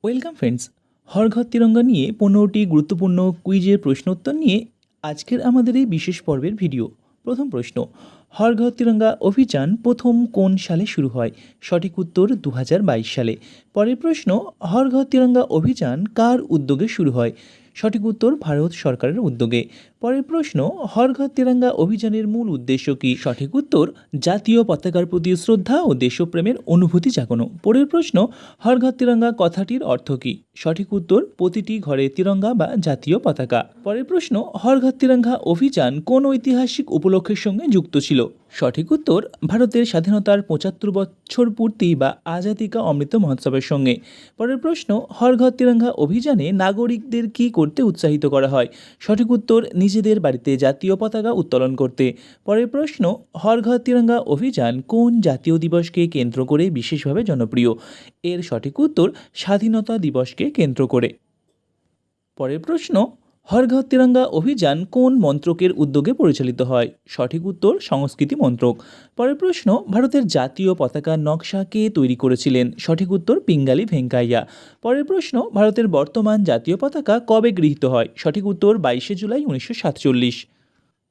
Welcome friends. হর ঘর তিরঙ্গা নিয়ে 15টি গুরুত্বপূর্ণ কুইজের প্রশ্নোত্তর নিয়ে আজকের আমাদের এই বিশেষ পর্বের ভিডিও। প্রথম প্রশ্ন, হর ঘর তিরঙ্গা অভিযান প্রথম কোন সালে শুরু হয়? সঠিক উত্তর 2022 সালে। পরের প্রশ্ন, হর ঘর তিরঙ্গা অভিযান কার উদ্যোগে শুরু হয়? সঠিক উত্তর ভারত সরকারের উদ্যোগে। পরের প্রশ্ন, হর ঘর তিরঙ্গা অভিযানের মূল উদ্দেশ্য কী? সঠিক উত্তর জাতীয় পতাকার প্রতি শ্রদ্ধা ও দেশপ্রেমের অনুভূতি জাগানো। পরের প্রশ্ন, হর ঘর তিরঙ্গা কথাটির অর্থ কী? সঠিক উত্তর প্রতিটি ঘরে তিরঙ্গা বা জাতীয় পতাকা। পরের প্রশ্ন, হর ঘর তিরঙ্গা অভিযান কোন ঐতিহাসিক উপলক্ষের সঙ্গে যুক্ত ছিল? সঠিক উত্তর ভারতের স্বাধীনতার 75 বছর পূর্তি বা আজাদি কা অমৃত মহোৎসবের সঙ্গে। পরের প্রশ্ন, হর ঘর তিরঙ্গা অভিযানে নাগরিকদের কী করতে উৎসাহিত করা হয়? সঠিক উত্তর নিজেদের বাড়িতে জাতীয় পতাকা উত্তোলন করতে। পরের প্রশ্ন, হর ঘর তিরঙ্গা অভিযান কোন জাতীয় দিবসকে কেন্দ্র করে বিশেষভাবে জনপ্রিয়? এর সঠিক উত্তর স্বাধীনতা দিবসকে কেন্দ্র করে। পরের প্রশ্ন, হর ঘর তিরঙ্গা অভিযান কোন মন্ত্রকের উদ্যোগে পরিচালিত হয়? সঠিক উত্তর সংস্কৃতি মন্ত্রক। পরের প্রশ্ন, ভারতের জাতীয় পতাকার নকশা কে তৈরি করেছিলেন? সঠিক উত্তর পিঙ্গালি ভেঙ্কাইয়া। পরের প্রশ্ন, ভারতের বর্তমান জাতীয় পতাকা কবে গৃহীত হয়? সঠিক উত্তর 22শে জুলাই 1947।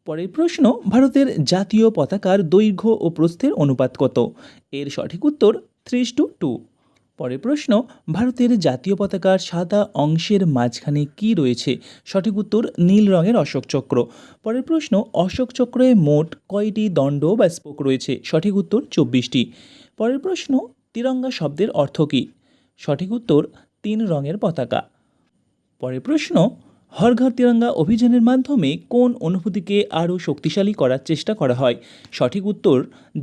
পরের প্রশ্ন, ভারতের জাতীয় পতাকার দৈর্ঘ্য ও প্রস্থের অনুপাত কত? এর সঠিক উত্তর 3:2। পরের প্রশ্ন, ভারতের জাতীয় পতাকার সাদা অংশের মাঝখানে কি রয়েছে? সঠিক উত্তর নীল রঙের অশোক চক্র। পরের প্রশ্ন, অশোক চক্রে মোট কয়টি দণ্ড বা স্পোক রয়েছে? সঠিক উত্তর 24টি। পরের প্রশ্ন, তিরঙ্গা শব্দের অর্থ কী? সঠিক উত্তর 3 রঙের পতাকা। পরের প্রশ্ন, হর ঘর তিরঙ্গা অভিযানের মাধ্যমে কোন অনুভূতিকে আরও শক্তিশালী করার চেষ্টা করা হয়? সঠিক উত্তর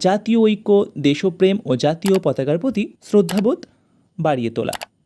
জাতীয় ঐক্য, দেশপ্রেম ও জাতীয় পতাকার প্রতি শ্রদ্ধাবোধ বাড়িয়ে তোলা।